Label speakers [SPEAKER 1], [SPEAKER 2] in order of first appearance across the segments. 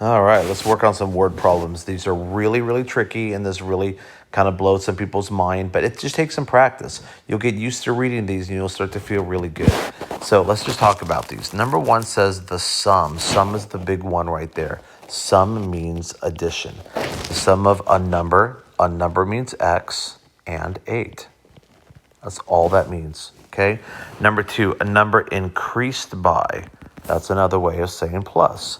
[SPEAKER 1] All right, let's work on some word problems. These are really, really tricky, and this really kind of blows some people's mind, but it just takes some practice. You'll get used to reading these, and you'll start to feel really good. So let's just talk about these. Number one says the sum. Sum is the big one right there. Sum means addition. The sum of a number means X, and 8. That's all that means, okay? Number two, a number increased by. That's another way of saying plus.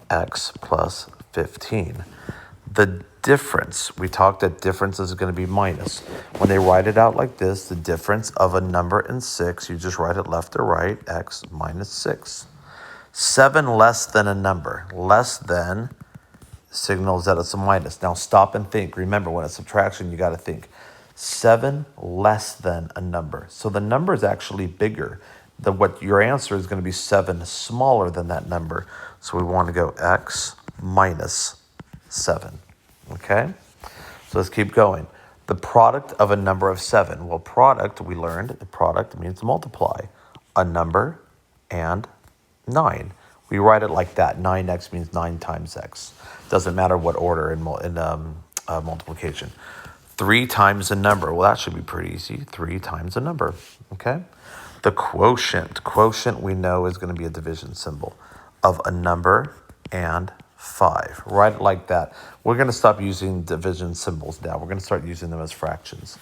[SPEAKER 1] X plus 15. The difference, we talked that difference is going to be minus. When they write it out like this, the difference of a number and 6, you just write it left or right, X minus 6. 7 less than a number. Less than signals that it's a minus. Now stop and think. Remember, when it's subtraction, you got to think. 7 less than a number. So the number is actually bigger. What your answer is going to be 7 smaller than that number. So we want to go X minus 7. Okay? So let's keep going. The product of a number of 7. Well, product, we learned, the product means multiply. A number and 9. We write it like that. 9x means 9 times x. Doesn't matter what order in multiplication. 3 times a number. Well, that should be pretty easy. 3 times a number. Okay? The quotient. Quotient we know is going to be a division symbol of a number and 5. Write it like that. We're going to stop using division symbols now. We're going to start using them as fractions.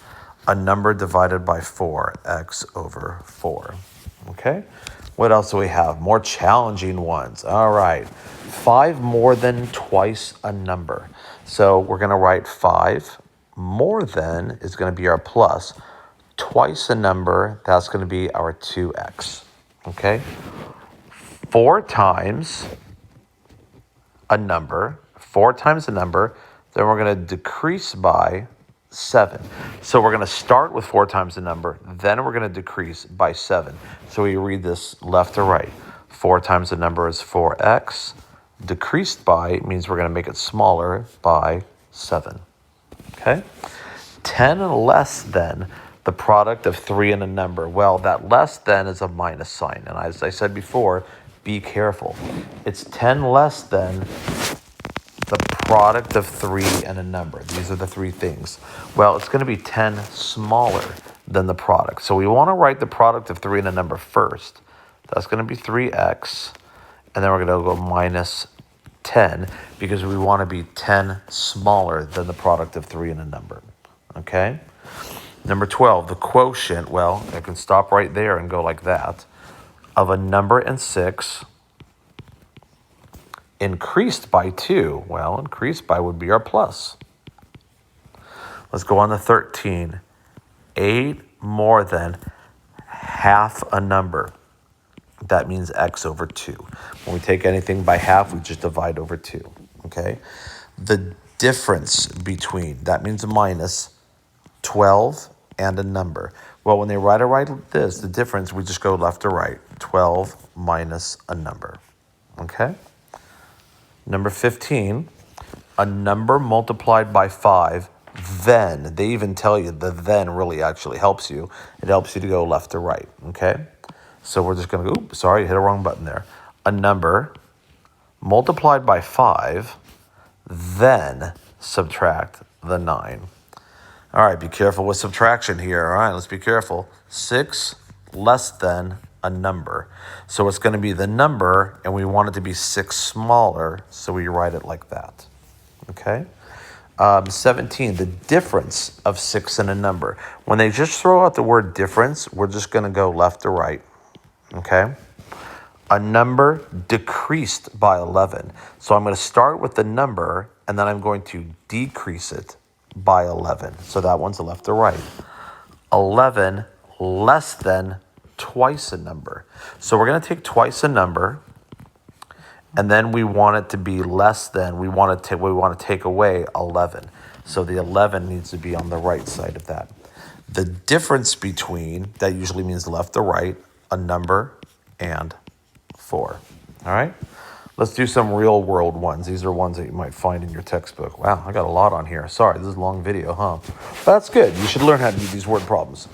[SPEAKER 1] A number divided by 4, x over 4. Okay? What else do we have? More challenging ones. All right. 5 more than twice a number. So we're going to write 5 more than is going to be our plus. Twice a number, that's going to be our 2x. Okay? 4 times a number, then we're going to decrease by 7. So we're going to start with 4 times the number, then we're going to decrease by 7. So we read this left to right. 4 times the number is 4x. Decreased by means we're going to make it smaller by 7. Okay? 10 less than the product of 3 and a number. Well, that less than is a minus sign. And as I said before, be careful. It's 10 less than the product of 3 and a number. These are the 3 things. Well, it's going to be 10 smaller than the product. So we want to write the product of 3 and a number first. That's going to be 3x. And then we're going to go minus 10 because we want to be 10 smaller than the product of 3 and a number. Okay? Number 12, the quotient. Well, I can stop right there and go like that. Of a number and 6 increased by 2. Well, increased by would be our plus. Let's go on to 13. 8 more than half a number. That means x over 2. When we take anything by half, we just divide over 2. Okay? The difference between, that means a minus, 12 and a number. Well, when they write it like this, the difference, we just go left to right. 12 minus a number. Okay? Number 15, a number multiplied by 5, then. They even tell you the then really actually helps you. It helps you to go left to right. Okay? So we're just going to go, oops, sorry, hit a wrong button there. A number multiplied by 5, then subtract the 9. All right, be careful with subtraction here. All right, let's be careful. 6 less than a number. So it's going to be the number, and we want it to be 6 smaller, so we write it like that. Okay? 17, the difference of 6 and a number. When they just throw out the word difference, we're just going to go left to right. Okay? A number decreased by 11. So I'm going to start with the number, and then I'm going to decrease it by 11. So that one's left to right. 11 less than twice a number. So we're going to take twice a number, and then we want it to be less than, we want to take away 11. So the 11 needs to be on the right side of that. The difference between, that usually means left to right, a number and 4. All right? Let's do some real world ones. These are ones that you might find in your textbook. Wow, I got a lot on here. Sorry, this is a long video, huh? But that's good. You should learn how to do these word problems.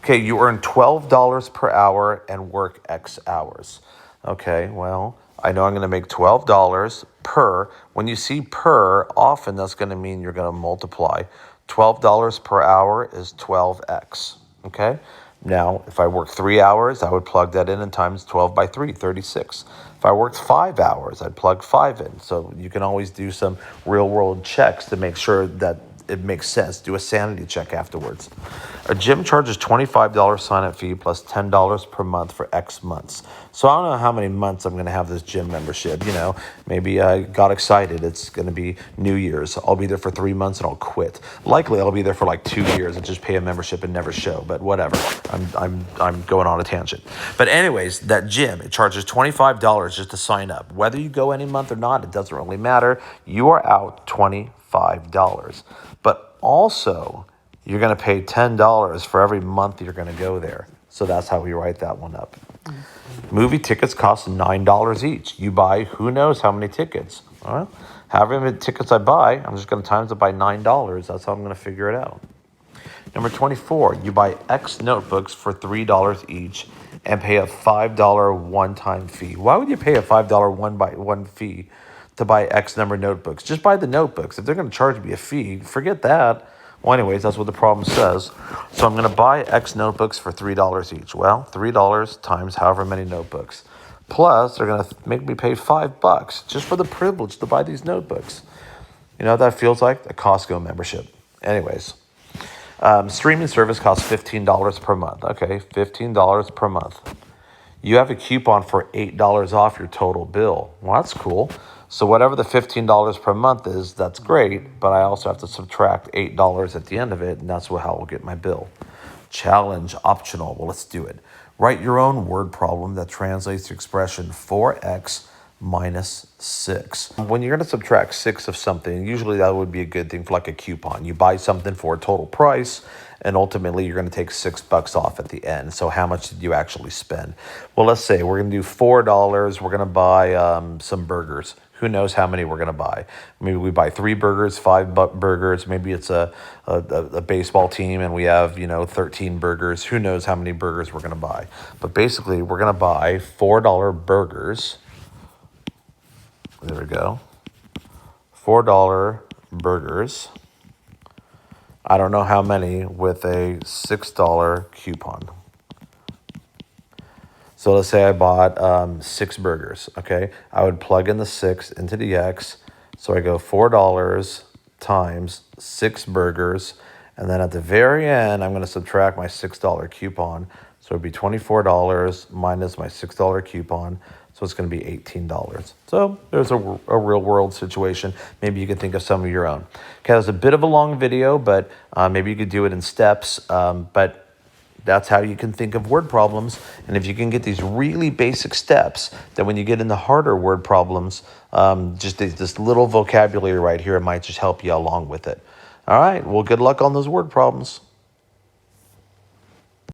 [SPEAKER 1] Okay, you earn $12 per hour and work X hours. Okay, well, I know I'm going to make $12 per. When you see per, often that's going to mean you're going to multiply. $12 per hour is 12x, okay? Now, if I work 3 hours, I would plug that in and times 12 by 3, 36. If I worked 5 hours, I'd plug 5 in. So you can always do some real-world checks to make sure that it makes sense. Do a sanity check afterwards. A gym charges $25 sign-up fee plus $10 per month for X months. So I don't know how many months I'm going to have this gym membership. You know, maybe I got excited. It's going to be New Year's. I'll be there for 3 months and I'll quit. Likely I'll be there for like 2 years and just pay a membership and never show. But whatever. I'm going on a tangent. But anyways, that gym, it charges $25 just to sign up. Whether you go any month or not, it doesn't really matter. You are out $25. But also, you're going to pay $10 for every month you're going to go there. So that's how we write that one up. Movie tickets cost $9 each. You buy who knows how many tickets. All right? However many tickets I buy, I'm just going to times it by $9. That's how I'm going to figure it out. Number 24, you buy X notebooks for $3 each and pay a $5 one-time fee. Why would you pay a $5 one fee to buy X number of notebooks? Just buy the notebooks. If they're going to charge me a fee, forget that. Well, anyways, that's what the problem says. So I'm going to buy X notebooks for $3 each. Well, $3 times however many notebooks. Plus, they're going to make me pay $5 just for the privilege to buy these notebooks. You know what that feels like? A Costco membership. Anyways, streaming service costs $15 per month. Okay, $15 per month. You have a coupon for $8 off your total bill. Well, that's cool. So whatever the $15 per month is, that's great, but I also have to subtract $8 at the end of it, and that's how I'll get my bill. Challenge, optional. Well, let's do it. Write your own word problem that translates the expression 4x minus 6. When you're going to subtract 6 of something, usually that would be a good thing for like a coupon. You buy something for a total price, and ultimately you're going to take $6 off at the end. So how much did you actually spend? Well, let's say we're going to do $4. We're going to buy some burgers. Who knows how many we're going to buy? Maybe we buy 3 burgers, 5 burgers. Maybe it's a baseball team and we have, 13 burgers. Who knows how many burgers we're going to buy? But basically, we're going to buy $4 burgers. There we go. $4 burgers. I don't know how many with a $6 coupon. So let's say I bought 6 burgers, okay? I would plug in the 6 into the X. So I go $4 times 6 burgers. And then at the very end, I'm going to subtract my $6 coupon. So it'd be $24 minus my $6 coupon. So it's going to be $18. So there's a real world situation. Maybe you could think of some of your own. Okay, that's a bit of a long video, but maybe you could do it in steps. But that's how you can think of word problems. And if you can get these really basic steps, then when you get into harder word problems, just this little vocabulary right here, it might just help you along with it. All right, well, good luck on those word problems.